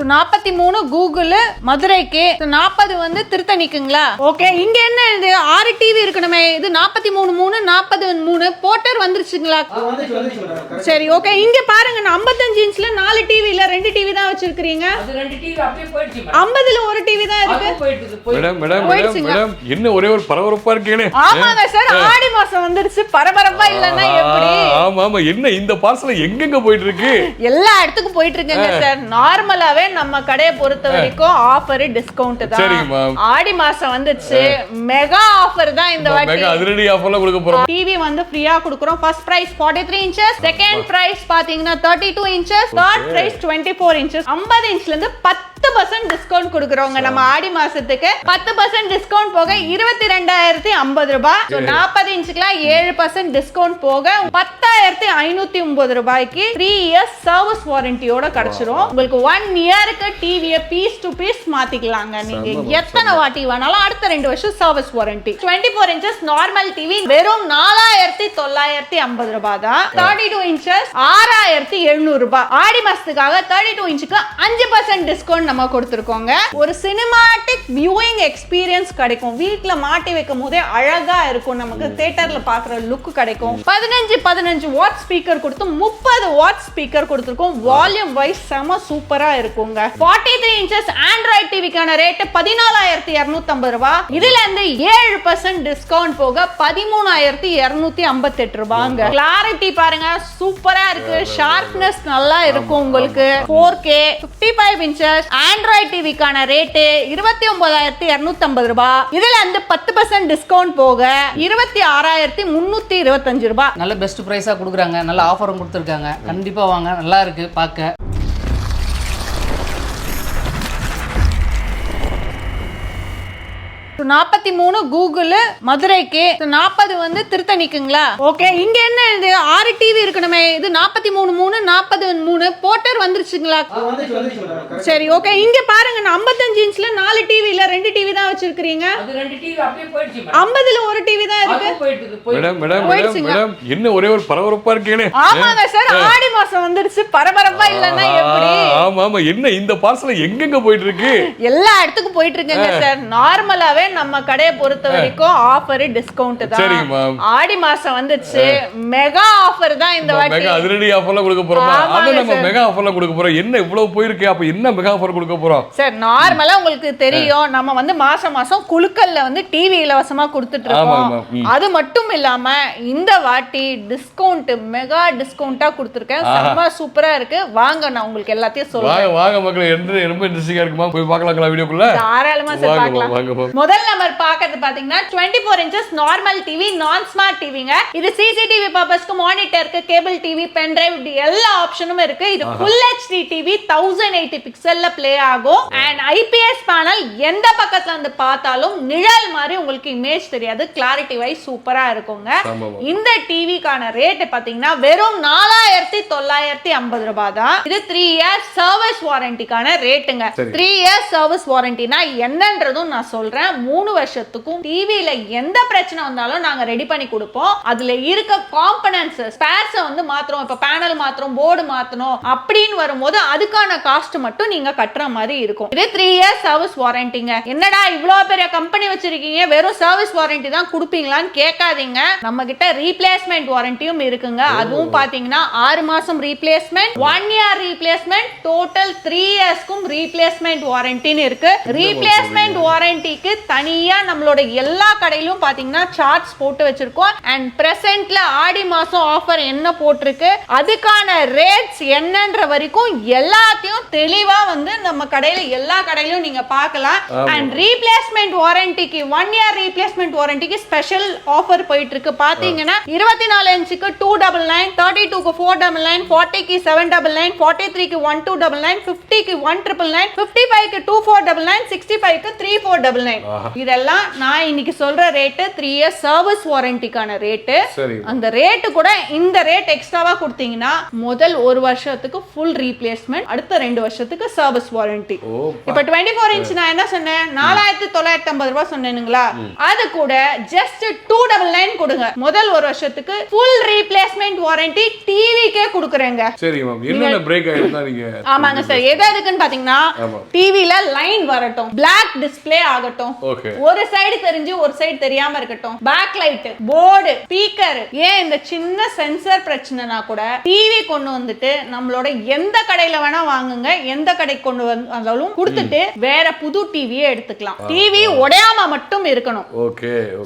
43 Google மதுரைக்கு, 40 வந்து திருத்தணிக்குங்களா? Okay, இங்க என்ன இது 6 டிவி இருக்கணுமே, இது 43 3 43 போட்டர் வந்துருச்சுங்களா? சரி ஓகே, இங்க பாருங்க 55 இன்ச்ல 4 டிவி இல்ல 2 டிவி தான் வச்சிருக்கீங்க. அது 2 டிவி அப்படியே போயிடுச்சு. 50ல ஒரு டிவி தான் இருக்கு. மேடம் என்ன ஒரே ஒரு பரபரப்பா இருக்கேனே. ஆமாங்க சார், ஆடி மாசம் வந்துருச்சு, பரபரப்பா இல்லன்னா எப்படி? ஆமா ஆமா, என்ன இந்த பார்சல் எங்கெங்க போயிட்டு இருக்கு? எல்லா இடத்துக்கும் போயிட்டு இருக்குங்க சார். நார்மலாவே நம்ம கடையை பொறுத்த வரைக்கும் ஆஃபர் டிஸ்கவுண்ட் தான். ஆடி மாசம் வந்துச்சு, மெகா ஆஃபர் தான் இந்த வாட்டி. மெகா அதிரடி ஆஃபர்ல கொடுக்க போறோம். டிவி வந்து ஃப்ரீயா கொடுக்கிறோம். First prize 43 inches, second prize பாத்தீங்கன்னா 32 இன்ச்சஸ், தேர்ட் பிரைஸ் 24 இன்ச்சஸ். 50 இன்ச்ல இருந்து 10% டிஸ்கவுண்ட் கொடுக்கறோங்க நம்ம ஆடி மாசத்துக்கு. 10% டிஸ்கவுண்ட் போக 22,050 ரூபாய். 40 இன்ச்சுக்குலாம் 7% டிஸ்கவுண்ட் போக 10,509 ரூபாய்க்கு 3 இயர்ஸ் சர்வீஸ் வாரண்டியோட கிடைச்சிரும். உங்களுக்கு 1 இயருக்கு டிவியை பீஸ் டு பீஸ் மாத்திக்கலாங்க. நீங்க எத்தனை வாட்டி வேணாலும் அடுத்த 2 வருஷம் service warranty. 24 inches normal TV வெறும் 4,950 ரூபாய் தான். 32 இன்ச்சஸ் 6,700 ரூபாய். ஆடி மாசத்துக்காக 32 இன்ச்சுக்கு 5% டிஸ்கவுண்ட் நம்ம கொடுத்திருக்கோங்க. ஒரு சினிமாட்டிக் வியூயிங் எக்ஸ்பீரியன்ஸ் கிடைக்கும். வீட்ல மாட்டி வைக்கும் போதே அழகா இருக்கும். நமக்கு தியேட்டர்ல பாக்குற லுக் கிடைக்கும். 15 வாட் ஸ்பீக்கர் கொடுத்து 30 வாட் ஸ்பீக்கர் கொடுத்திருக்கோம். வால்யூம் வைஸ் செம சூப்பரா இருக்குங்க. 43 இன்ச்சஸ் ஆண்ட்ராய்ட் டிவிக்கான ரேட் 14,250 ரூபாய். இதுல இருந்து 7% டிஸ்கவுண்ட் போக 13,258 ரூபாய்ங்க. கிளாரிட்டி பாருங்க, சூப்பரா இருக்கு. ஷார்ப்னஸ் நல்லா இருக்கும் உங்களுக்கு. 4K 55 இன்ச்சஸ் ஆண்ட்ராய்ட் டிவிக்கான ரேட் 29,250 ரூபாய். இதுல இருந்து 10% டிஸ்கவுண்ட் போக 26,325 ரூபாய். நல்ல பெஸ்ட் பிரைஸா கொடுக்குறாங்க. நல்ல ஆஃபரும் கொடுத்துருக்காங்க. கண்டிப்பா வாங்க, நல்லா இருக்கு பார்க்க. 43 கூகுள் மதுரைக்கு, 40 வந்து திருத்தணிக்குங்களா? ஓகே, இங்க என்ன இது 6 டிவி இருக்கணுமே, இது 43 3 43 போட்டர் வந்துருச்சுங்களா? சரி ஓகே, இங்க பாருங்க 55 இன்ச்ல 4 டிவி இல்ல 2 டிவி தான் வச்சிருக்கீங்க. அது 2 டிவி அப்படியே போயிடுச்சு. 50ல ஒரு டிவி தான் இருக்கு. மேடம் என்ன ஒரே ஒரு பரபரப்பா இருக்கேனே. ஆமாங்க சார், ஆடி மாசம் வந்துருச்சு, பரபரப்பா இல்லன்னா எப்படி? ஆமா ஆமா, என்ன இந்த பார்சல் எங்கெங்க போயிட்டு இருக்கு? எல்லா இடத்துக்கும் போயிட்டு இருக்குங்க சார். நார்மலாவே நம்ம கடையை பொறுத்த வரைக்கும் ஆஃபர் டிஸ்கவுண்ட் தான். ஆடி மாசம் வந்துச்சு, மெகா ஆஃபர் தான் இந்த வாட்டி. மெகா அதிரடி ஆஃபர்ல கொடுக்க போறோம். அது நம்ம மெகா ஆஃபர்ல கொடுக்க போறோம். என்ன இவ்வளவு போயிருக்கு, அப்ப என்ன மெகா ஆஃபர் கொடுக்க போறோம்? சார் நார்மலா உங்களுக்கு தெரியும், நம்ம வந்து மாசம் மாசம் குழுக்கல்ல வந்து டிவி இலவசமா கொடுத்துட்டு இருக்கோம். அது மட்டும் இல்லாம இந்த வாட்டி டிஸ்கவுண்ட் மெகா டிஸ்கவுண்டா கொடுத்திருக்கேன். செம்ம சூப்பரா இருக்கு. வாங்க, நான் உங்களுக்கு எல்லாத்தையும் சொல்றேன். வாங்க மக்களே, ரொம்ப இன்ட்ரெஸ்டிங்கா இருக்குமா? போய் பார்க்கலாங்களா வீடியோக்குள்ள? தாராளமா சார் பார்க்கலாம். முதல்ல நம்ம பார்க்கிறது பாத்தீங்கன்னா 24 inches normal TV, non smart டிவிங்க. இது சிசிடிவி பர்பஸ்க்கு, மானிட்டருக்கு, கேபிள் டிவி, பென் டிரைவ், எல்லா ஆப்ஷனும் இருக்கு. இது ஃபுல் HD டிவி 1080 பிக்சல்ல ப்ளே ஆகும். அண்ட் IPS பேனல் எந்த பக்கத்துல இருந்து பார்த்தாலும் நிழல் மாதிரி உங்களுக்கு இமேஜ் தெரியாது. கிளாரிட்டி வைஸ் சூப்பரா இருக்குங்க. இந்த டிவிக்கான ரேட் பாத்தீங்கன்னா வெறும் 4,950 ரூபாய் தான். இது 3 இயர்ஸ் சர்வீஸ் வாரண்டிக்கான ரேட்டுங்க. 3 இயர்ஸ் சர்வீஸ் வாரண்டினா என்னன்றதும் நான் சொல்றேன். 3 வருஷத்துக்கும் டிவில எந்த பிரச்சனை வந்தாலும் நாங்க ரெடி பண்ணி கொடுப்போம். அதுல இருக்க காம்பனன்ட்ஸ் ஸ்பேர்ஸ் வந்து மாத்துறோம். இப்ப பேனல் மாத்துறோம், போர்டு மாத்தணும் அப்படின்னு வரும்போது அதுக்கான காஸ்ட் மட்டும் நீங்க கட்டுற மாதிரி இருக்கும். இது 3 இயர்ஸ் சர்வீஸ் வாரண்டிங்க. என்னடா இவ்வளவு பெரிய கம்பெனி வச்சிருக்கீங்க, வெறும் சர்வீஸ் வாரண்டி தான் கொடுப்பீங்களான்னு கேட்காதீங்க. நம்ம கிட்ட ரீப்ளேஸ்மெண்ட் வாரண்டியும் இருக்குங்க. அதுவும் பாத்தீங்கன்னா 6 மாசம் ரீப்ளேஸ்மெண்ட், 1 இயர் ரீப்ளேஸ்மெண்ட், டோட்டல் 3 இயர்ஸ்க்கும் ரீப்ளேஸ்மெண்ட் வாரண்டின்னு இருக்கு. ரீப்ளேஸ்மெண்ட் வாரண்டிக்கு தனியா நம்மளோட எல்லா கடையிலும் பாத்தீங்கன்னா சார்ட்ஸ் போட்டு வச்சிருக்கோம். அண்ட் பிரசன்ட்ல ஆடி மாசம் ஆஃபர் என்ன போட்டிருக்கு, அதுக்கான ரேட்ஸ் என்னன்ற வரைக்கும் எல்லாத்தையும் தெளிவா வந்து நம்ம கடையில எல்லா கடையிலும் நீங்க பார்க்கலாம். அண்ட் ரீப்ளேஸ்மெண்ட் வாரண்டிக்கு 1 இயர் ரீப்ளேஸ்மெண்ட் வாரண்டிக்கு ஸ்பெஷல் ஆஃபர் போயிட்டு இருக்கு. பாத்தீங்கன்னா 24 இன்ச்சுக்கு 299, 32க்கு 499, 40க்கு 799, 43க்கு 1299, 50க்கு 1999, 55க்கு 2499, 65க்கு 3499. இதெல்லாம் நான் இன்னைக்கு சொல்ற ரேட் 3 இயர்ஸ் சர்வீஸ் வாரண்டிக்கான ரேட். அந்த ரேட் கூட இந்த ரேட் எக்ஸ்ட்ராவா கொடுத்தீங்கன்னா முதல் 1 வருஷத்துக்கு ஃபுல் ரீப்ளேஸ்மெண்ட், அடுத்த 2 வருஷத்துக்கு சர்வீஸ் வாரண்டி. இப்ப 24 இன்ச் நான் என்ன சொன்னேன், 4950 ரூபாய் சொன்னேனுங்களா, அது கூட ஜஸ்ட் 299 கொடுங்க. முதல் ஒரு வருஷத்துக்கு ஃபுல் ரீப்ளேஸ்மெண்ட் வாரண்டி டிவிக்கே கொடுக்குறேங்க. சரி மேம், என்னென்ன பிரேக் ஆயிருந்தா நீங்க? ஆமாங்க சார், எது எதுக்குன்னு பாத்தீங்கன்னா டிவில லைன் வரட்டும், பிளாக் டிஸ்ப்ளே ஆகட்டும், ஒரு சைடு தெரிஞ்சு ஒரு சைடு தெரியாம இருக்கட்டும், பேக் லைட், போர்டு, ஸ்பீக்கர், ஏன் இந்த சின்ன சென்சார் பிரச்சனைனா கூட டிவி கொண்டு வந்துட்டு நம்மளோட எந்த கடையில வேணா வாங்குங்க, எந்த கடைக்கு கொண்டு வந்தாலும் கொடுத்துட்டு வேற புது டிவியே எடுத்துக்கலாம். டிவி உடையாம மட்டும் இருக்கணும்.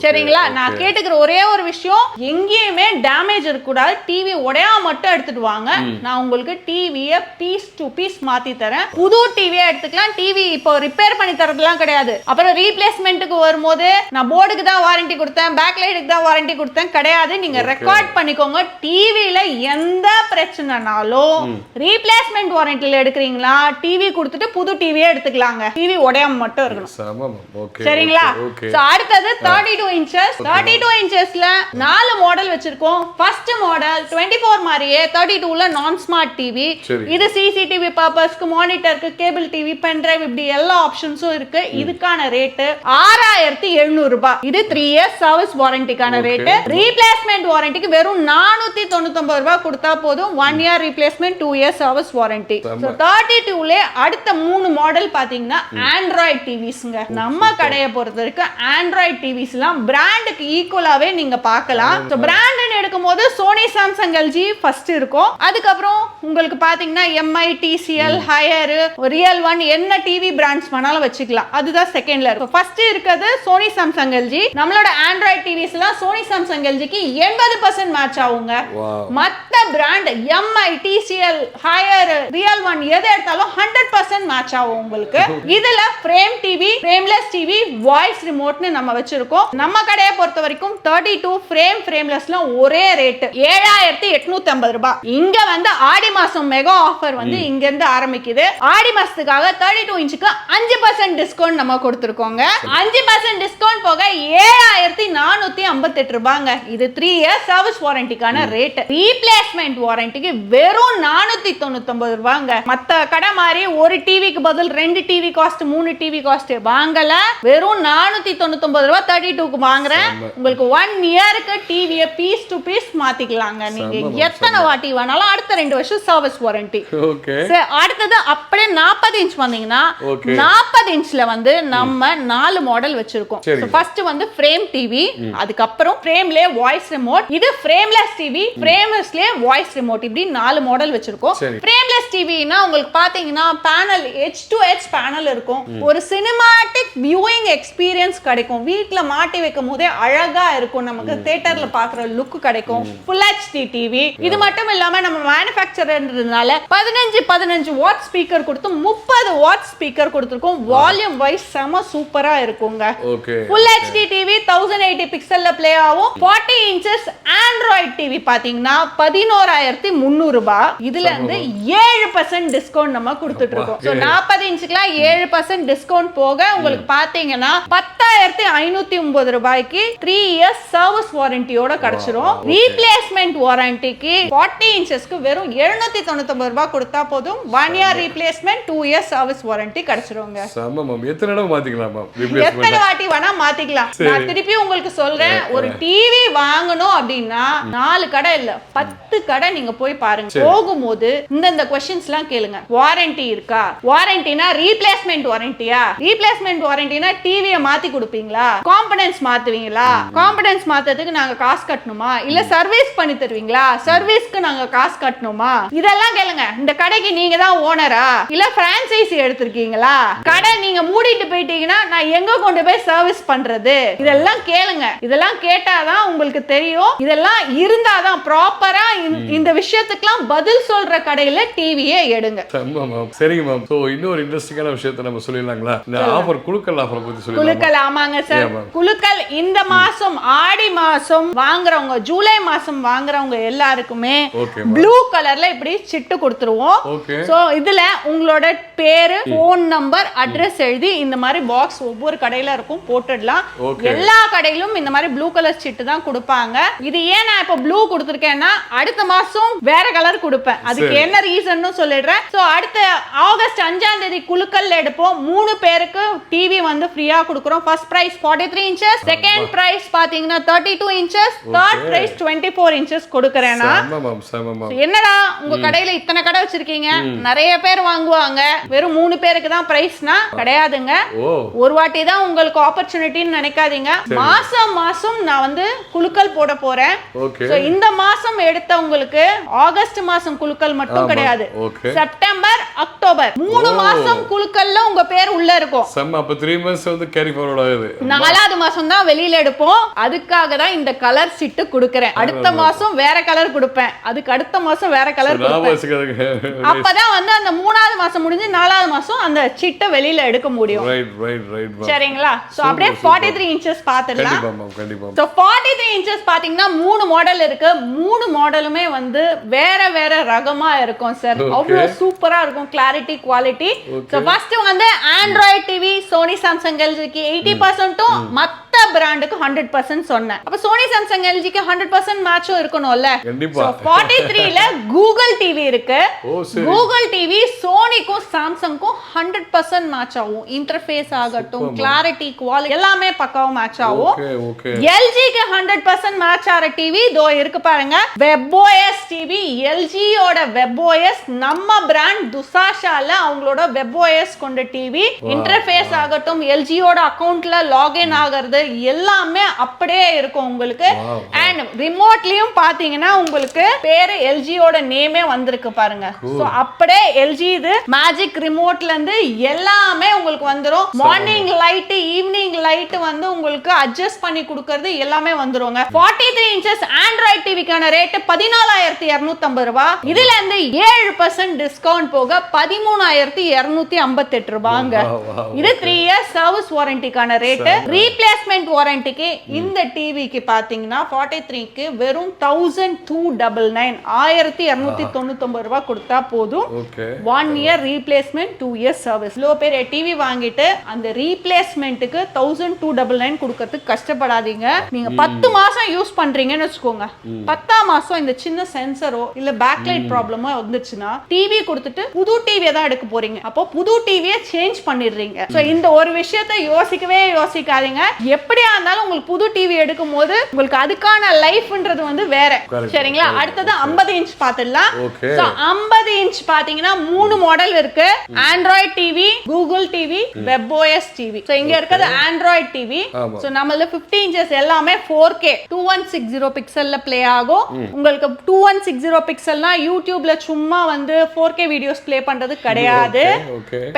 சரிங்களா? நான் கேட்டுக்கிற ஒரே ஒரு விஷயம், எங்கேயுமே டேமேஜ் இருக்க கூடாது, டிவி உடையாம மட்டும் எடுத்துட்டு வாங்க. நான் உங்களுக்கு டிவியை பீஸ் டு பீஸ் மாத்தி தரேன். புது டிவியே எடுத்துக்கலாம். டிவி இப்போ ரிப்பேர் பண்ணி தரதுலாம் கிடையாது. அப்புறம் ரீப்ளேஸ்மெண்ட்டுக்கு வரும்போது நான் போர்டுக்கு தான் வாரண்டி கொடுத்தேன், பேக் லைட்டுக்கு தான் வாரண்டி கொடுத்தேன் கிடையாது. நீங்க ரெக்கார்ட் பண்ணிக்கோங்க. டிவில எந்த பிரச்சனைனாலும் ரீப்ளேஸ்மெண்ட் வாரண்டில எடுக்கிறீங்களா, டிவி கொடுத்துட்டு புது டிவியே எடுத்துக்கலாங்க. டிவி உடையாம மட்டும் இருக்கணும். சரிங்களா? அடுத்தது 32 இன்ச்சஸ். 32 இன்ச்சஸ்ல 4 மாடல் வச்சிருக்கோம். ஃபர்ஸ்ட் மாடல் 24 மாதிரியே 32ல நான் ஸ்மார்ட் டிவி. இது சிசிடிவி பர்பஸ்க்கு, மானிட்டருக்கு, கேபிள் டிவி, பென் டிரைவ், இப்படி எல்லா ஆப்ஷன்ஸும் இருக்கு. இதுக்கான ரேட் 6700 ரூபாய். இது 3 இயர்ஸ் சர்வீஸ் வாரண்டிக்கான ரேட். ரீப்ளேஸ்மெண்ட் வாரண்டிக்கு வெறும் 499 ரூபாய் கொடுத்தா போதும். 1 year replacement, 2 years service warranty. 32ல அடுத்த 3 மாடல் பாத்தீங்கன்னா ஆண்ட்ராய்டு டிவிஸ்ங்க. நம்ம கடையை பொறுத்த வரைக்கும் ஆண்ட்ராய்டு டிவிஸ்லாம் பிராண்டுக்கு ஈக்குவலாவே நீங்க பார்க்கலாம். சோ பிராண்ட்னு எடுக்கும்போது சோனி, சாம்சங், எல்ஜி ஃபர்ஸ்ட் இருக்கும். அதுக்கப்புறம் உங்களுக்கு பாத்தீங்கன்னா Mi, TCL, Haier, real one, என்ன டிவி பிராண்ட்ஸ் வேணாலும் வச்சுக்கலாம். அதுதான் செகண்ட்ல இருக்கும். ஃபர்ஸ்ட் இருக்குது சோனி, சாம்சங், எல்ஜி. நம்மளோட ஆண்ட்ராய்டு டிவிஸ்லாம் சோனி, சாம்சங், எல்ஜிக்கு 80% மேட்ச் ஆகுங்க. மத்த brand Mi, TCL, Haier, real one எது எடுத்தாலும் 100% மேட்ச் ஆகும் உங்களுக்கு. இதுல frame TV, frameless TV, voice ரிமோட்னு நம்ம வச்சிருக்கோம். நம்ம கடையை பொறுத்த வரைக்கும் 32 ஃப்ரேம்லெஸ்ல ஒரே ரேட் 7850 ரூபாய். இங்க வந்து ஆடி மாசம் மெகா ஆஃபர் வந்து இங்க இருந்து ஆரம்பிக்குது. ஆடி மாசத்துக்காக 32 இன்ச்சுக்கு 5% டிஸ்கவுண்ட் நம்ம கொடுத்திருக்கோங்க. 5% டிஸ்கவுண்ட் போக 7458 ரூபாங்க. இது 3 இயர்ஸ் சர்வீஸ் வாரண்டிக்கான ரேட். ரீப்ளேஸ்மெண்ட் வாரண்டிக்கு வெறும் 499 ரூபாங்க. மத்த கடை மாதிரி ஒரு டிவிக்கு பதில் 2 டிவி காஸ்ட், 3 டிவி காஸ்ட் வாங்கல. வெறும் 499 ரூபாய் 32க்கு வாங்குறேன். உங்களுக்கு 1 இயருக்கு டிவியை பீஸ் டு பீஸ் மாத்திக்கலாங்க. நீங்க எத்தனை வாட்டி வேணாலும். அடுத்த 2 வருஷம் சர்வீஸ் வாரண்டி. அடுத்தது அப்படியே 40 இன்ச் வந்தீங்கன்னா 40 இன்ச்ல வந்து நம்ம 4 மாடல் வச்சிருக்கோம். ஃபர்ஸ்ட் வந்து ஃப்ரேம் டிவி, அதுக்கப்புறம் ஃப்ரேம்லயே வாய்ஸ் ரிமோட், இது ஃப்ரேம்லெஸ் டிவி, ஃப்ரேம்லெஸ்லயே வாய்ஸ் ரிமோட், இப்படி 4 மாடல் வச்சிருக்கோம். ஃப்ரேம்லெஸ் டிவினா உங்களுக்கு பாத்தீங்கன்னா panel edge to edge panel இருக்கும். ஒரு சினிமாட்டிக் வியூயிங் எக்ஸ்பீரியன்ஸ் கிடைக்கும். வீட்ல மாட்டி வைக்கும் போதே அழகா இருக்கும். நமக்கு தியேட்டர்ல பாக்குற லுக் கிடைக்கும். Full HD TV. இது மட்டும் இல்லாம நம்ம மேனுஃபேக்சரர்ன்றதுனால 15 வாட் ஸ்பீக்கர் கொடுத்து 30 வாட் ஸ்பீக்கர் கொடுத்திருக்கோம். வால்யூம் வைஸ் செம சூப்பரா இருக்குங்க. ஃபுல் HD டிவி 1080 பிக்சல்ல ப்ளே ஆகும். 40 இன்ச்சஸ் ஆண்ட்ராய்டு டிவி பாத்தீங்கன்னா 11300 ரூபாய். இதுல இருந்து 7% டிஸ்கவுண்ட் நம்ம கொடுத்துட்டு இருக்கோம். 40 இன்ச்சுக்குலாம் 7% டிஸ்கவுண்ட் போக உங்களுக்கு பாத்தீங்கன்னா 10509 ரூபாய்க்கு 3 இயர்ஸ் சர்வீஸ் வாரண்டியோட கிடைச்சிரும். ரீப்ளேஸ்மெண்ட் வாரண்டிக்கு 40 இன்ச்சஸ்க்கு வெறும் 799 ரூபாய் கொடுத்தா போதும். 1 year replacement, 2 years service warranty கிடைச்சிருங்க. எத்தனை வாட்டி வேணா மாத்திக்கலாம். நான் திருப்பி உங்களுக்கு சொல்றேன், ஒரு டிவி வாங்கணும் அப்படின்னா 4 கடை இல்ல 10 கடை நீங்க போய் பாருங்க. போகும்போது இந்த क्वेश्चंस எல்லாம் கேளுங்க. வாரண்டி இருக்கா? வாரண்டினா ரீப்ளேஸ்மெண்ட் வாரண்டியா? ரீப்ளேஸ்மெண்ட் வாரண்டினா டிவியை மாத்தி கொடுப்பீங்களா? காம்பனன்ட்ஸ் மாத்துவீங்களா? காம்பனன்ட்ஸ் மாத்ததுக்கு நாங்க காசு கட்டணுமா? இல்ல சர்வீஸ் பண்ணி தருவீங்களா? சர்வீஸ்க்கு நாங்க காசு கட்டணுமா? இதெல்லாம் கேளுங்க. இந்த கடைக்கு நீங்க தான் ஓனரா இல்ல பிரான்சைசி எடுத்திருக்கீங்களா? கடை நீங்க மூடிட்டு போயிட்டீங்கன்னா நான் எங்க கொண்டு போய் சர்வீஸ் பண்றது? இதெல்லாம் கேளுங்க. இதெல்லாம் கேட்டாதான் உங்களுக்கு தெரியும். இதெல்லாம் இருந்தாதான் ப்ராப்பரா இந்த விஷயத்துக்குலாம் பதில் சொல்ற கடையில டிவியே எடுங்க. சரிங்க மேம். சோ இன்னொரு இன்ட்ரஸ்டிங்கான விஷயத்தை நம்ம சொல்லிடலாங்களா? இந்த ஆஃபர் குலுக்கல் ஆஃபர் பத்தி சொல்லுங்க. குலுக்கல் ஆமாங்க சார். குலுக்கல் இந்த மாசம் ஆடி மாசம் வாங்குறவங்க, ஜூலை மாசம் வாங்குறவங்க எல்லாருக்குமே ப்ளூ கலர்ல இப்படி சிட்டு கொடுத்துருவோம். சோ இதுல உங்களோட பேரு, போன் நம்பர், அட்ரஸ் எழுதி இந்த மாதிரி பாக்ஸ் ஒவ்வொரு கடையில இருக்கும் போட்டுடலாம். எல்லா கடையிலும் இந்த மாதிரி ப்ளூ கலர் சிட்டு தான் கொடுப்பாங்க. இது ஏன் நான் இப்ப ப்ளூ கொடுத்திருக்கேன்னா அடுத்த மாசம் வேற கலர் கொடுப்பேன். அதுக்கு என்ன ரீசன் சொல்லிடுறேன். சோ அடுத்த ஆகஸ்ட் 5ஆம் தேதி குலுக்கல் எடுப்போம். 3 பேருக்கு டிவி வந்து ஃப்ரீயா கொடுக்குறோம். First prize 43 inches, second prize பாத்தீங்கன்னா 32 inches, தேர்ட் பிரைஸ் 24 inches கொடுக்கறேனா. என்னடா உங்க கடையில இத்தனை கடை வச்சிருக்கீங்க, நிறைய பேர் வாங்குவாங்க, வெறும் 3 பேருக்கு தான் பிரைஸ்னா கிடையாதுங்க. ஒரு வாட்டி தான் உங்களுக்கு ஆப்பர்ச்சுனிட்டின்னு நினைக்காதீங்க. மாசம் மாசம் நான் வந்து குலுக்கல் போட போறேன். இந்த மாசம் எடுத்தவங்களுக்கு ஆகஸ்ட் மாசம் குலுக்கல் மட்டும் கிடையாது, செப்டம்பர் அக்டோபர் 3 மாசம் குலுக்கல்ல உங்க பேர் உள்ள இருக்கும். அப்ப 3 months வந்து கேரி ஃபார்வர்ட் ஆகுது. 4வது மாசம் தான் வெளியில எடுப்போம். அதுக்காக தான் இந்த கலர் சிட்டு கொடுக்கறேன். அடுத்த மாசம் வேற கலர் கொடுப்பேன், அதுக்கு அடுத்த மாசம் வேற கலர் கொடுப்பேன். அப்பதான் வந்து அந்த 3வது மாசம் முடிஞ்சு 4வது மாசம் அந்த சிட்டை வெளியில எடுக்க முடியும். சரிங்களா? சோ அப்படியே 43 inches பாத்துடலாம். சோ 43 inches பாத்தீங்கன்னா 3 மாடல் இருக்கு. 3 மாடலுமே வந்து வேற வேற ரகமா இருக்கும் சார். அவ்வளவு சூப்பரா இருக்கும், கிளாரிட்டி, குவாலிட்டி. சோ ஃபர்ஸ்ட் வந்து ஆண்ட்ராய்ட் டிவி, சோனி, சாம்சங், எல்ஜிக்கு 80% மத்த பிராண்டுக்கு 100% சொன்னேன். அப்ப சோனி, சாம்சங், எல்ஜிக்கு 100% மேட்சும் இருக்கணும்ல. சோ 43ல கூகுள் டிவி இருக்கு. கூகுள் டிவி சோனிக்கும் சாம்சங்க்கும் 100% மேட்ச் ஆகும். இன்டர்ஃபேஸ் ஆகட்டும், கிளாரிட்டி, குவாலிட்டி எல்லாமே பக்காவா மேட்ச் ஆகும். எல்ஜிக்கு 100% மேட்ச் ஆற டிவி இதோ இருக்கு பாருங்க, WebOS டிவி. எல்ஜியோட WebOS நம்ம பிராண்ட் துசாஷால அவங்களோட WebOS கொண்ட டிவி. இன்டர்ஃபேஸ் ஆகட்டும், எல்ஜியோட அக்கவுண்ட்ல லாகின் ஆகிறது எல்லாமே அப்படியே இருக்கும் உங்களுக்கு. அண்ட் ரிமோட்லயும் பாத்தீங்கன்னா உங்களுக்கு பேரு எல்ஜியோட நேமே வந்திருக்கு பாருங்க. சோ அப்படியே எல்ஜி இது மேஜிக் ரிமோட்ல இருந்து எல்லாமே உங்களுக்கு வந்துரும். மார்னிங் லைட், ஈவினிங் லைட் வந்து உங்களுக்கு அட்ஜஸ்ட் பண்ணி கொடுக்கிறது எல்லாமே வந்துருங்க. 43 inches ஆண்ட்ராய்ட் டிவிக்கான ரேட் 14,250 ரூபாய். இதுல இருந்து 7% டிஸ்கவுண்ட் போக 13,258 ரூபாங்க. இது 3 years சர்வீஸ் வாரண்டிக்கான ரேட். ரீப்ளேஸ்மெண்ட் வாரண்டிக்கு இந்த டிவிக்கு பாத்தீங்கன்னா 43க்கு வெறும் 1299 1299 ரூபாய் கொடுத்தா போதும். 1 year replacement, 2 years service. Low பேர் டிவி வாங்கிட்டு அந்த ரீப்ளேஸ்மெண்ட்டுக்கு 1299 கொடுக்கிறதுக்கு கஷ்டப்படாதீங்க. நீங்க 10 மாசம் யூஸ் பண்றீங்கன்னு வச்சுக்கோங்க, 10ஆம் மாசம் இந்த சின்ன சென்சரோ இல்ல பேக்லைட் ப்ராப்ளமோ வந்துச்சுன்னா டிவி கொடுத்துட்டு புது டிவியை தான் எடுக்க போறீங்க. அப்போ புது டிவியை சேஞ்ச் பண்ணிடுறீங்க. சோ இந்த ஒரு விஷயத்தை யோசிக்கவே யோசிக்காதீங்க. எப்படியா இருந்தாலும் உங்களுக்கு புது டிவி எடுக்கும் போது உங்களுக்கு அதுக்கான லைஃப்ன்றது வந்து வேற. சரிங்களா? அடுத்தது 50 inch பாத்துடலாம். சோ 50 inch பாத்தீங்கன்னா 3 மாடல் இருக்கு. Android TV, Google TV, WebOS TV. So இங்க இருக்குது ஆண்ட்ராய்ட் டிவி. சோ நம்மள 50 inches எல்லாமே 4K 2160 பிக்சல்ல ப்ளே ஆகும். உங்களுக்கு 2160 பிக்சல்னா யூடியூப்ல சும்மா வந்து 4K வீடியோஸ் ப்ளே பண்றது கிடையாது.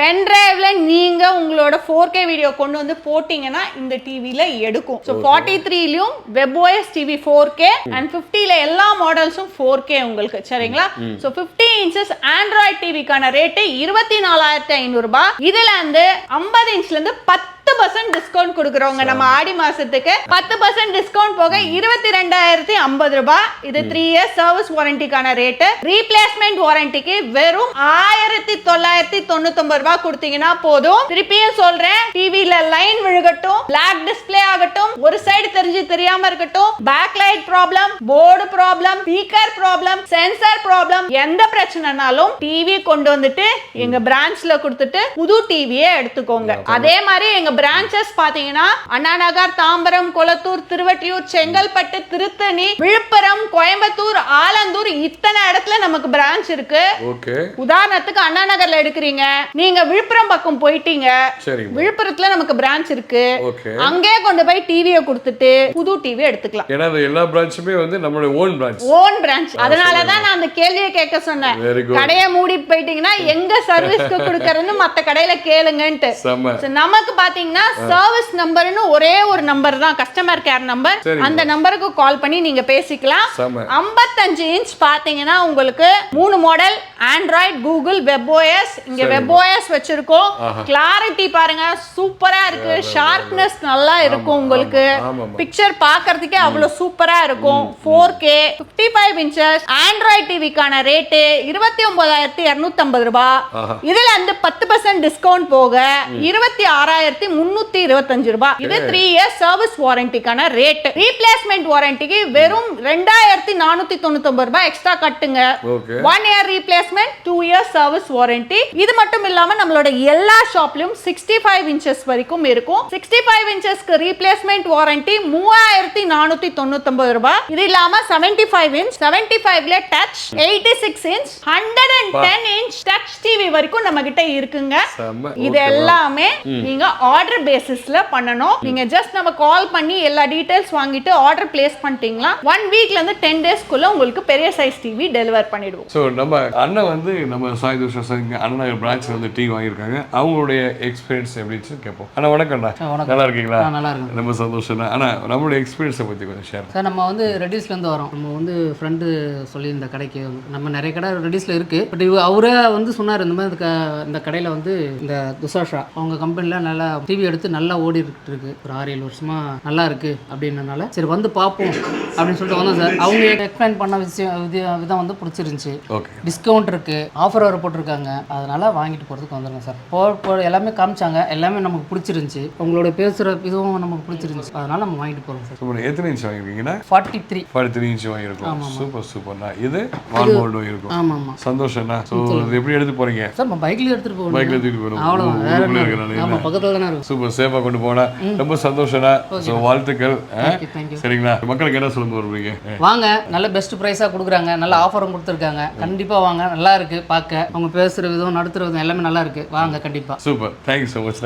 பென் டிரைவ்ல நீங்க உங்களோட 4K வீடியோ கொண்டு வந்து போட்டீங்கன்னா இந்த டிவில எடுக்கும். சோ 43லயும் WebOS டிவி 4K and 50ல எல்லா மாடல்ஸும் 4K உங்களுக்கு. சரிங்களா? சோ 50 inches ஆண்ட்ராய்ட் டிவிக்கான ரேட் 24,500 ரூபாய். இதுல இருந்து 50 inchல இருந்து 10% டிஸ்கவுண்ட் கொடுக்குறோங்க. நம்ம ஆடி மாசத்துக்கு 10% டிஸ்கவுண்ட் போக 22,050 ரூபாய். இது 3 years சர்வீஸ் வாரண்டிக்கான ரேட். ரீப்ளேஸ்மெண்ட் வாரண்டிக்கு வெறும் 1999 ரூபாய் கொடுத்தீங்கன்னா போதும். திருப்பியும் சொல்றேன், டிவில லைன் விழுகட்டும், பிளாக் டிஸ்ப்ளே ஆகட்டும், ஒரு சைடு தெரிஞ்சு தெரியாம இருக்கட்டும், backlight problem, board problem, speaker problem, sensor problem, எந்த பிரச்சனைனாலும் டிவி கொண்டு வந்துட்டு எங்க பிரான்ச்ல கொடுத்துட்டு புது டிவியே எடுத்துக்கோங்க. அதே மாதிரி எங்க பிரான்ச்சஸ் பாத்தீங்கன்னா அண்ணா நகர், தாம்பரம், கொளத்தூர், திருவற்றியூர், செங்கல்பட்டு, திருத்தணி, விழுப்புரம், கோயம்புத்தூர், ஆலந்தூர், இத்தனை இடத்துல நமக்கு பிரான்ச் இருக்கு. உதாரணத்துக்கு அண்ணா நகர்ல எடுக்கிறீங்க, நீங்க விழுப்புரம் பக்கம் போயிட்டீங்க, விழுப்புரத்துல நமக்கு பிரான்ச் இருக்கு. அங்கே கொண்டு போய் டிவியை கொடுத்துட்டு புது டிவி எடுத்துக்கலாம். ஏன்னா எல்லா பிரான்ச்சுமே வந்து நம்மளோட ஓன் பிரான்ச். அதனால தான் நான் அந்த கேள்வியை கேட்க சொன்னேன். கடையை மூடி போயிட்டீங்கன்னா எங்க சர்வீஸ்க்கு கொடுக்கறதுன்னு மத்த கடையில கேளுங்கன்ட்டு. நமக்கு பாத்தீங்கன்னா சர்வீஸ் நம்பர்னு ஒரே ஒரு நம்பர் தான், கஸ்டமர் கேர் நம்பர். அந்த நம்பருக்கு கால் பண்ணி நீங்க பேசிக்கலாம். 55 inch பாத்தீங்கன்னா உங்களுக்கு 3 மாடல் ஆண்ட்ராய்ட், கூகுள், WebOS. இங்க WebOS வச்சிருக்கோம். கிளாரிட்டி பாருங்க, சூப்பரா இருக்கு. ஷார்ப்னஸ் நல்லா இருக்கும் உங்களுக்கு. பிக்சர் பார்க்கிறதுக்கே அவ்வளவு சூப்பரா இருக்கும். 4K 55 inches ஆண்ட்ராய்ட் டிவிக்கான ரேட் 29,250 ரூபாய். இதுல இருந்து 10% டிஸ்கவுண்ட் போக 26,300 325 ரூபாய். இது 3 இயர்ஸ் சர்வீஸ் வாரண்டிக்கான ரேட். ரீப்ளேஸ்மெண்ட் வாரண்டிக்கு வெறும் 2499 ரூபாய் எக்ஸ்ட்ரா கட்டுங்க. 1 year replacement, 2 years service warranty. இது மட்டும் இல்லாம நம்மளோட எல்லா ஷாப்லயும் 65 இன்ச்சஸ் வரைக்கும் இருக்கும். 65 இன்ச்சஸ்க்கு ரீப்ளேஸ்மெண்ட் வாரண்டி 3499 ரூபாய். இது இல்லாம 75 இன்ச், 75ல touch, 86 inch, 110 inch touch TV வரைக்கும் நம்ம கிட்ட இருக்குங்க. இது எல்லாமே நீங்க ஆர்டர் பேசிஸ்ல பண்ணனும். நீங்க ஜஸ்ட் நம்ம கால் பண்ணி எல்லா டீடைல்ஸ் வாங்கிட்டு ஆர்டர் பிளேஸ் பண்ணிட்டீங்களா 1 வீக்ல இருந்து 10 டேஸ்க்குள்ள உங்களுக்கு பெரிய சைஸ் டிவி டெலிவர் பண்ணிடுவோம். சோ நம்ம அண்ணன் வந்து நம்ம சாய் துஷா அண்ணா பிரான்ச்ல வந்து டிவி வாங்கியிருக்காங்க. அவங்களுடைய எக்ஸ்பீரியன்ஸ் எப்படின்னு கேட்போம். அண்ணா வணக்கம்ண்ணா, நல்லா இருக்கீங்களா? நல்லா இருக்கு, ரொம்ப சந்தோஷம். ஆனா நம்மளுடைய எக்ஸ்பீரியன்ஸை பத்தி கொஞ்சம் ஷேர். சார் நம்ம வந்து ரெடிஸ்ல இருந்து வரோம். நம்ம வந்து ஃப்ரெண்டு சொல்லி இந்த கடைக்கு நம்ம நிறைய கடை ரெடிஸ்ல இருக்கு. பட் அவரே வந்து சொன்னார் இந்த மாதிரி இந்த கடையில் வந்து இந்த துஷா அவங்க கம்பெனியில் நல்லா டிவி எடுத்து நல்லா ஓடி இருக்கு, ஒரு 6-7 வருஷமா நல்லா இருக்கு அப்படின்றனால சரி வந்து பார்ப்போம் அப்படின்னு சொல்லிட்டு வந்தோம் சார். அவங்க எக்ஸ்பிளைன் பண்ண விதம் வந்து பிடிச்சிருந்துச்சு. டிஸ்கவுண்ட் இருக்கு, ஆஃபர் வர போட்டிருக்காங்க, அதனால வாங்கிட்டு போகிறதுக்கு வந்துருங்க சார். எல்லாமே காமிச்சாங்க, எல்லாமே நமக்கு பிடிச்சிருந்துச்சு. உங்களோட பேசுகிற இதுவும் நமக்கு பிடிச்சிருந்துச்சு, அதனால நம்ம வாங்கிட்டு போகிறோம் சார். எத்தனை இன்ச் வாங்கிருக்கீங்கன்னா? 43 இன்ச் வாங்கிருக்கோம். சூப்பர் சூப்பர்ண்ணா. இது வால் மவுண்ட் இருக்கும். ஆமாம் சந்தோஷம்ண்ணா. ஸோ இது எப்படி எடுத்து போறீங்க சார்? நம்ம பைக்ல எடுத்துட்டு போவோம். பைக்ல எடுத்துட்டு போறோம். ஆமா, பக்கத்துல தான இருக்கு. சூப்பர், சேஃபா கொண்டு போனா ரொம்ப சந்தோஷம்ண்ணா. ஸோ வாழ்த்துக்கள். சரிங்களா? மக்களுக்கு என்ன சொல்ல போறீங்க? வாங்க, நல்ல பெஸ்ட் பிரைஸா கொடுக்குறாங்க, நல்ல ஆஃபரும் கொடுத்துருக்காங்க. கண்டிப்பா வாங்க, நல்லா இருக்கு பார்க்க. அவங்க பேசுற விதம், நடத்துற விதம் எல்லாமே நல்லா இருக்கு. வாங்க கண்டிப்பா. Super, thank you so much.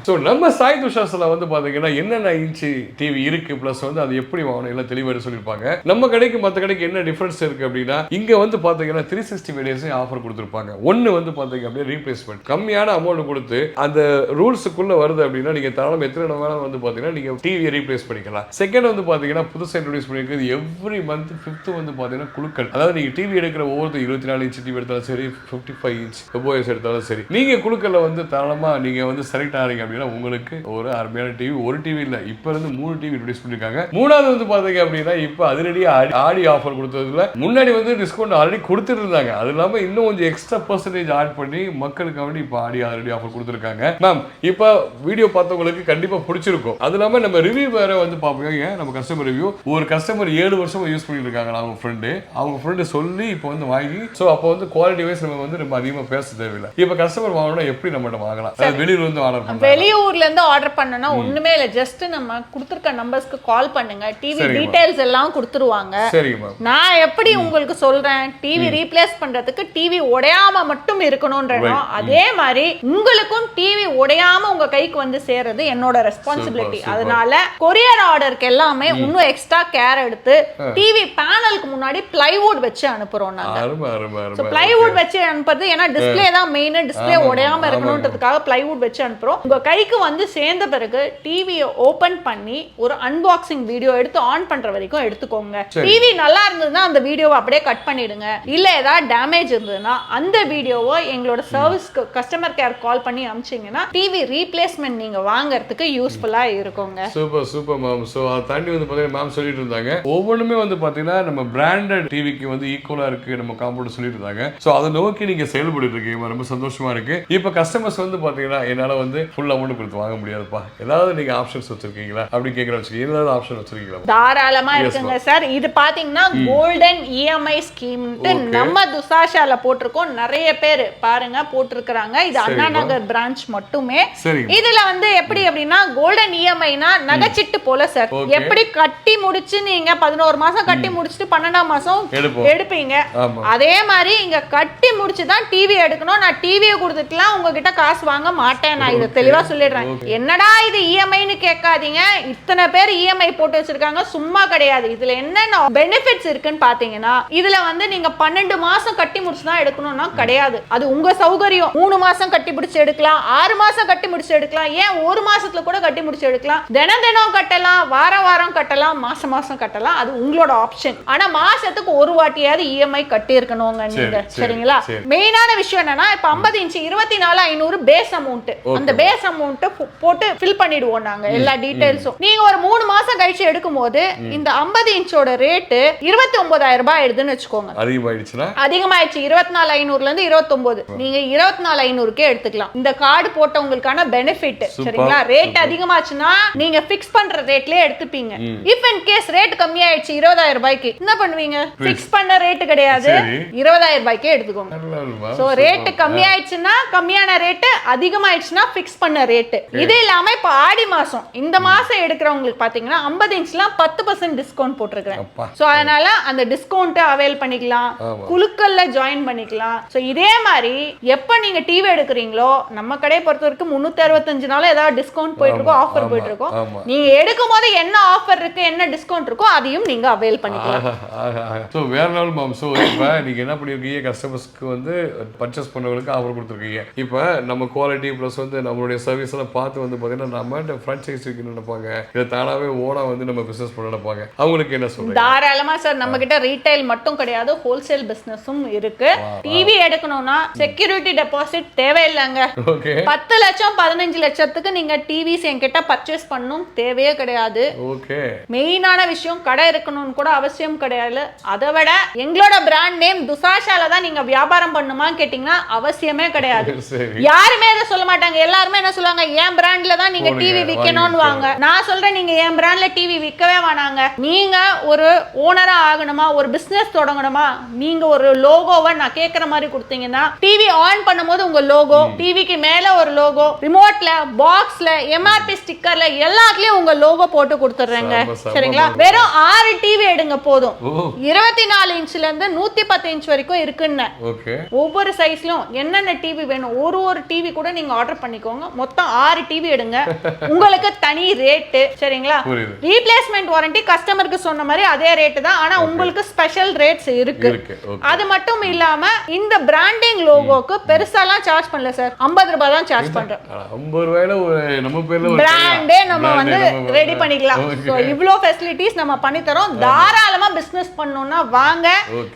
So நம்ம சாய் துஷாஸ்ல வந்து பாத்தீங்கன்னா என்னென்ன இன்ச்சு டிவி இருக்கு, பிளஸ் வந்து அது எப்படி வாங்கணும் எல்லாம் தெளிவாக சொல்லியிருப்பாங்க. நம்ம கடைக்கு மற்ற கடைக்கு என்ன டிஃபரன்ஸ் இருக்கு அப்படின்னா, இங்க வந்து பாத்தீங்கன்னா 360 டேஸ் ஆஃபர் கொடுத்துருப்பாங்க. ஒன்னு வந்து பாத்தீங்க அப்படின்னா ரீப்ளேஸ்மெண்ட், கம்மியான அமௌண்ட் கொடுத்து அந்த ரூல்ஸுக்குள்ள வருது அப்படின்னா நீங்க தாராளம் எத்தனை வேணாலும் வந்து பாத்தீங்கன்னா நீங்க டிவியை ரீப்ளேஸ் பண்ணிக்கலாம். செகண்ட் வந்து பாத்தீங்கன்னா புதுசாக இன்ட்ரோடியூஸ் பண்ணிருக்கிறது எவ்ரி மந்த் 5th வந்து பாத்தீங்கன்னா குழுக்கள். அதாவது நீங்க டிவி எடுக்கிற ஒவ்வொரு 24 இன்ச் டிவி எடுத்தாலும் சரி, 55 இன்ச் OS எடுத்தாலும் சரி, நீங்க குழுக்கள்ல வந்து தாராளமா நீங்க வந்து செலக்ட் ஆறீங்க அப்படின்னா உங்களுக்கு ஒரு அருமையான டிவி, ஒரு டிவி இல்ல இப்ப இருந்து 3 டிவி இன்ட்ரோடியூஸ் பண்ணிருக்காங்க. மூணாவது வந்து பாத்தீங்க அப்படின்னா இப்ப அதிரடியா ஆடி ஆஃபர் கொடுத்ததுல முன்னாடி வந்து டிஸ்கவுண்ட் ஆல்ரெடி கொடுத்துட்டு இருந்தாங்க. அது இல்லாம இன்னும் கொஞ்சம் எக்ஸ்ட்ரா பர்சன்டேஜ் ஆட் பண்ணி மக்களுக்கு வேண்டி இப்ப ஆல்ரெடி ஆஃபர் கொடுத்துருக்காங்க. மேம் இப்ப வீடியோ பார்த்தவங்களுக்கு கண்டிப்பா பிடிச்சிருக்கும். அது இல்லாம நம்ம ரிவ்யூ வேற வந்து பாப்போம். நம்ம கஸ்டமர் ரிவ்யூ, ஒரு கஸ்டமர் 7 வருஷமா யூஸ் பண்ணிட்டு இருக்காங்க. அவங்க ஃப்ரெண்டு சொல்லி இப்போ வந்து வாங்கி, ஸோ அப்போ வந்து குவாலிட்டி வைஸ் நம்ம வந்து ரொம்ப அதிகமா பேச தேவையில்லை. இப்ப கஸ்டமர் வாங்கணும்னா எப்படி நம்மகிட்ட வாங்கலாம்? வெளியூர்ல இருந்து ஆர்டர் பண்ணலாம். வெளியூர்ல இருந்து ஆர்டர் பண்ணனா ஒண்ணுமே இல்ல, ஜஸ்ட் நம்ம கொடுத்திருக்க நம்பர்ஸ்க்கு கால் பண்ணுங்க, டிவி டீடைல்ஸ் எல்லாம் கொடுத்துருவாங்க. சரிங்க மேம். நான் எப்படி உங்களுக்கு சொல்றேன், டிவி ரீப்ளேஸ் பண்றதுக்கு டிவி உடையாம மட்டும் இருக்கணும்ன்றனோ அதே மாதிரி உங்களுக்கும் டிவி உடையாம உங்க கைக்கு வந்து சேர்றது என்னோட ரெஸ்பான்சிபிலிட்டி. அதனால கொரியர் ஆர்டருக்கு எல்லாமே இன்னும் எக்ஸ்ட்ரா கேர் எடுத்து டிவி பேனலுக்கு முன்னாடி பிளைவுட் வச்சு அனுப்புறோம் நாங்க. சோ பிளைவுட் வச்சு அனுப்புறது ஏன்னா டிஸ்ப்ளே தான் மெயின், டிஸ்ப்ளே உடையாம இருக்கணும்ன்றதுக்காக பிளைவுட் வச்சு அனுப்புறோம். உங்க கைக்கு வந்து சேர்ந்த பிறகு டிவியை ஓபன் பண்ணி ஒரு அன்பாக்சிங் வீடியோ எடுத்து ஆன் பண்ற வரைக்கும் எடுத்துக்கோங்க. டிவி நல்லா இருந்ததுன்னா அந்த வீடியோவை அப்படியே கட் பண்ணிடுங்க. இல்ல ஏதாவது டேமேஜ் இருந்ததுன்னா அந்த வீடியோவை எங்களோட சர்வீஸ்க்கு கஸ்டமர் கேர் கால் பண்ணி அனுப்பிச்சீங்கன்னா டிவி ரீப்ளேஸ்மெண்ட் நீங்க வாங்குறதுக்கு யூஸ்ஃபுல்லா இருக்குங்க. Super super ma'am. ஸோ அதை தாண்டி வந்து பார்த்தீங்கன்னா மேம் சொல்லிட்டு இருந்தாங்க ஒவ்வொன்றுமே வந்து பார்த்தீங்கன்னா நம்ம பிராண்டட் டிவிக்கு வந்து ஈக்குவலா இருக்கு நம்ம காம்பவுண்ட் சொல்லிட்டு இருந்தாங்க. ஸோ அதை நோக்கி நீங்க செயல்பட்டு இருக்கீங்க, ரொம்ப சந்தோஷமா இருக்கு. இப்போ கஸ்டமர்ஸ் வந்து பார்த்தீங்கன்னா என்னால வந்து ஃபுல் அமௌண்ட் கொடுத்து வாங்க முடியாதுப்பா, ஏதாவது நீங்க ஆப்ஷன்ஸ் வச்சிருக்கீங்களா அப்படி கேட்குற வச்சுக்கீங்க, ஏதாவது ஆப்ஷன் வச்சிருக்கீங்களா? தாராளமா இருக்குங்க சார். இது பாத்தீங்கன்னா கோல்டன் இஎம்ஐ ஸ்கீம்ட்டு நம்ம துஷாஷால போட்டிருக்கோம். நிறைய பேர் பாருங்க போட்டிருக்காங்க. இது அண்ணா நகர் பிரான்ச் மட்டுமே. இதுல வந்து எப்படி அப்படின்னா கோல்டன் இஎம்ஐனா நகைச்சிட்டு போல சார். எப்படி கட்டி முடிச்சு நீங்க 11 மாசம் கட்டி முடிச்சுட்டு 12ஆம் மாசம் எடுப்பீங்க, அதே மாதிரி இங்க கட்டி முடிச்சுதான் டிவி எடுக்கணும். நான் டிவியை கொடுத்துட்டுலாம் உங்ககிட்ட காசு வாங்க மாட்டேன். நான் இதை தெளிவா சொல்லிடுறேன். என்னடா இது இஎம்ஐன்னு கேட்காதீங்க. இத்தனை பேர் இஎம்ஐ போட்டு வச்சிருக்காங்க, சும்மா கிடையாது. இதுல என்னென்ன பெனிஃபிட்ஸ் இருக்குன்னு பாத்தீங்கன்னா இதுல வந்து நீங்க 12 மாசம் கட்டி முடிச்சுதான் எடுக்கணும்னா கிடையாது. அது உங்க சௌகரியம். 3 மாசம் கட்டி முடிச்சு எடுக்கலாம், 6 மாசம் கட்டி முடிச்சு எடுக்கலாம், ஏன் 1 மாசத்துல கூட கட்டி முடிச்சு எடுக்கலாம். தினம் தினம் கட்டலாம், வாரம் வாரம் கட்டலாம், மாசம் மாசம் மாசம் கட்டலாம், அது உங்களோட ஆப்ஷன். ஆனா மாசத்துக்கு ஒரு வாட்டியாவது இஎம்ஐ கட்டி இருக்கணுங்க நீங்க. சரிங்களா? மெயினான விஷயம் என்னன்னா, இப்ப 50 இன்ச் 24,500 பேஸ் அமௌண்ட். அந்த பேஸ் அமௌண்ட் போட்டு ஃபில் பண்ணிடுவோம் நாங்க எல்லா டீடைல்ஸும். நீங்க ஒரு 3 மாசம் கழிச்சு எடுக்கும்போது இந்த 50 இன்ச்சோட ரேட் 29,000 ரூபாய் ஆயிடுதுன்னு வச்சுக்கோங்க. அதிகமாயிடுச்சு 24,500ல இருந்து 29. நீங்க 24,500க்கே எடுத்துக்கலாம். இந்த கார்டு போட்டவங்களுக்கான பெனிஃபிட். சரிங்களா? ரேட் அதிகமாச்சுன்னா நீங்க ஃபிக்ஸ் பண்ற ரேட்லயே எடுத்துப்பீங்க. இஃப் இன் கேஸ் ரேட் கம்மியாயிடுச்சு 20,000 ரூபாய்க்கு என்ன பண்ணுவீங்க? ஃபிக்ஸ் பண்ண ரேட் கிடையாது, 20,000 ரூபாய்க்கே எடுத்துக்கோங்க. சோ ரேட் கம்மியாயிடுச்சுன்னா கம்மியான ரேட், அதிகமாயிடுச்சுன்னா ஃபிக்ஸ் பண்ண ரேட். இது இல்லாம இப்ப ஆடி மாசம், இந்த மாசம் எடுக்கிறவங்களுக்கு பாத்தீங்கன்னா 50 இன்ச்லாம் 10% டிஸ்கவுண்ட் போட்டிருக்கேன். சோ அதனால அந்த டிஸ்கவுண்ட் அவைல் பண்ணிக்கலாம், குழுக்கள்ல ஜாயின் பண்ணிக்கலாம். சோ இதே மாதிரி எப்ப நீங்க டிவி எடுக்கிறீங்களோ, நம்ம கடையை பொறுத்த வரைக்கும் 365 நாள் ஏதாவது டிஸ்கவுண்ட் போயிட்டு இருக்கோம், ஆஃபர் போயிட்டு இருக்கோம். நீங்க எடுக்கும் போது என்ன ஆஃபர் இருக்கு, என்ன டிஸ்கவுண்ட் இருக்கோ அதையும் நீங்க அவைல் பண்ணிக்கலாம். சோ வேற நாள் மாம். சோ இப்ப நீங்க என்ன பண்ணிருக்கீங்க, கஸ்டமர்ஸ்க்கு வந்து பர்ச்சேஸ் பண்ணவங்களுக்கு ஆஃபர் கொடுத்துருக்கீங்க. இப்ப நம்ம குவாலிட்டி பிளஸ் வந்து நம்மளுடைய சர்வீஸ் எல்லாம் பார்த்து வந்து பாத்தீங்கன்னா நம்ம ஃப்ரான்ச்சைஸ் நினைப்பாங்க, இதை தானாவே ஓனா வந்து நம்ம பிசினஸ் பண்ண நினைப்பாங்க. அவங்களுக்கு என்ன சொல்றீங்க? தாராளமா சார், நம்ம கிட்ட ரீட்டைல் மட்டும் கிடையாது, ஹோல்சேல் பிசினஸும் இருக்கு. டிவி எடுக்கணும்னா செக்யூரிட்டி டெபாசிட் தேவையில்லைங்க. 10 லட்சம் 15 லட்சத்துக்கு நீங்க டிவிஸ் என்கிட்ட பர்ச்சேஸ் பண்ணணும் தேவையே கிடையாது. மெயினான விஷயம் கடை இருக்கணும்னு கூட அவசியம் கிடையாது. அதை விட எங்களோட பிராண்ட் நேம் துசாஷால தான் நீங்க வியாபாரம் பண்ணுமா கேட்டீங்கன்னா அவசியமே கிடையாது. யாருமே அதை சொல்ல மாட்டாங்க. எல்லாருமே என்ன சொல்லுவாங்க, என் பிராண்ட்ல தான் நீங்க டிவி விற்கணும்னு வாங்க. நான் சொல்றேன், நீங்க என் பிராண்ட்ல டிவி விற்கவே வேணாங்க. நீங்க ஒரு ஓனரா ஆகணுமா, ஒரு பிசினஸ் தொடங்கணுமா, நீங்க ஒரு லோகோவை நான் கேட்கிற மாதிரி கொடுத்தீங்கன்னா, டிவி ஆன் பண்ணும்போது உங்க லோகோ, டிவிக்கு மேல ஒரு லோகோ, ரிமோட்ல, பாக்ஸ்ல, எம்ஆர்பி ஸ்டிக்கர்ல எல்லாத்துலயும் உங்க லோகோ போட்டு கொடுத்துறேங்க. சரிங்களா? வெறும் 6 டிவி எடுங்க போதும். 24 இன்ச்ல இருந்து 110 இன்ச் வரைக்கும் இருக்குன்னு. ஒவ்வொரு சைஸ்லயும் என்னென்ன டிவி வேணும், ஒரு டிவி கூட நீங்க ஆர்டர் பண்ணிக்கோங்க. மொத்தம் 6 டிவி எடுங்க, உங்களுக்கு தனி ரேட். சரிங்களா? ரீப்ளேஸ்மெண்ட் வாரண்டி கஸ்டமருக்கு சொன்ன மாதிரி அதே ரேட் தான், ஆனா உங்களுக்கு ஸ்பெஷல் ரேட்ஸ் இருக்கு. அது மட்டும் இல்லாம இந்த பிராண்டிங் லோகோக்கு பெருசாலாம் சார்ஜ் பண்ணல சார், 50 ரூபாய் தான் சார்ஜ் பண்றோம். 50 ரூபாயில நம்ம பேர்ல ஒரு பிராண்டே நம்ம வந்து ரெடி பண்ணிக்கலாம். சோ இவ்ளோ ஃபெசிலிட்டிஸ் நம்ம பண்ணி தரோம். தாராளமா பிசினஸ் பண்ணனும்னா வாங்க.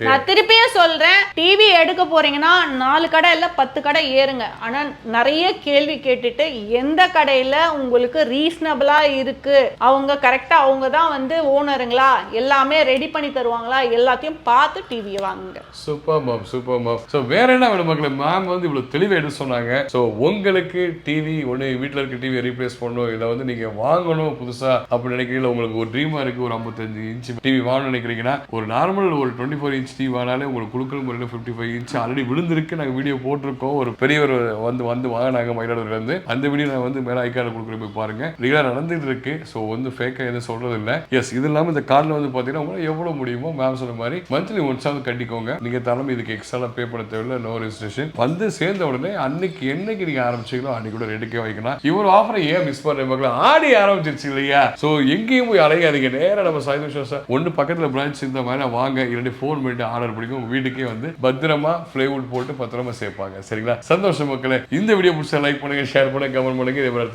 நான் திருப்பியும் சொல்றேன், டிவி எடுக்க போறீங்கன்னா 4 கடை இல்ல 10 கடை ஏறுங்க. ஆனா நிறைய கேள்வி கேட்டுட்டு எந்த கடையில உங்களுக்கு ரீசனபிளா இருக்கு, அவங்க கரெக்டா அவங்க தான் வந்து ஓனருங்களா, எல்லாமே ரெடி பண்ணி தருவாங்களா, எல்லாத்தையும் பார்த்து டிவியை வாங்குங்க. Super ma'am, super ma'am. So வேற என்ன வேணும் மக்களே? மேம் வந்து இவ்வளவு தெளிவா எடுத்து சொன்னாங்க. சோ உங்களுக்கு டிவி ஒண்ணு வீட்டுல இருக்க டிவியை ரீப்ளேஸ் பண்ணணும், இதை வந்து நீங்க வாங்கணும் புதுசா அப்படி நினைக்கிறீங்களா, உங்களுக்கு ஒரு ட்ரீமா இருக்கு, ஒரு 55 இன்ச் டிவி வாங்கணும்னு நினைக்கிறீங்கன்னா, ஒரு நார்மல் ஒரு 24 இன்ச் டிவி வாங்கினாலே உங்களுக்கு குழுக்கள் முறையில் 55 இன்ச் ஆல்ரெடி விழுந்திருக்கு. நாங்கள் வீடியோ போட்டிருக்கோம். ஒரு பெரியவர் வந்து வாங்கினாங்க மயிலாடுதுறையில இருந்து. அந்த வீடியோ நான் வந்து மேலே ஐக்கார்டு கொடுக்குறேன், போய் பாருங்க. ரெகுலரா நடந்துட்டு இருக்கு. ஸோ வந்து ஃபேக்கா எதுவும் சொல்றது இல்லை. எஸ், இது இல்லாமல் இந்த கார்டில் வந்து பார்த்தீங்கன்னா உங்களை எவ்வளோ முடியுமோ மேம் சொன்ன மாதிரி மந்த்லி ஒன்ஸாவது கட்டிக்கோங்க. நீங்க தலைமை இதுக்கு எக்ஸ்ட்ரா பே பண்ண தேவையில்லை, நோ ரெஜிஸ்ட்ரேஷன். வந்து சேர்ந்த உடனே என்னைக்கு நீங்க ஆரம்பிச்சீங்களோ அன்னைக்கு கூட ரெடிக்கே வைக்கலாம். இவ்வளோ ஆஃபரை ஏன் மிஸ் பண்ற மக்கள்? ஆடி ஆரம்பிச்சிருச்சு இல்லையா? ஸோ எங்கேயும் போய் அலையாதீங்க, நேரம் நம்ம சாய் துஷாஷா ஒன்று பக்கத்தில் பிரான்ச் இந்த மாதிரி வாங்க, இல்லாட்டி ஃபோன் பண்ணிட்டு ஆர்டர் பிடிக்கும், வீட்டுக்கே வந்து பத்திரமா ஃப்ளைவுட் போட்டு பத்திரமா சேர்ப்பாங்க. சரிங்களா? சந்தோஷம் மக்களே. இந்த வீடியோ பிடிச்சா லைக் பண்ணுங்க, ஷேர் பண்ணுங்க, கமெண்ட் பண்ணுங்க. இதே மாதிரி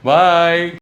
பாய்.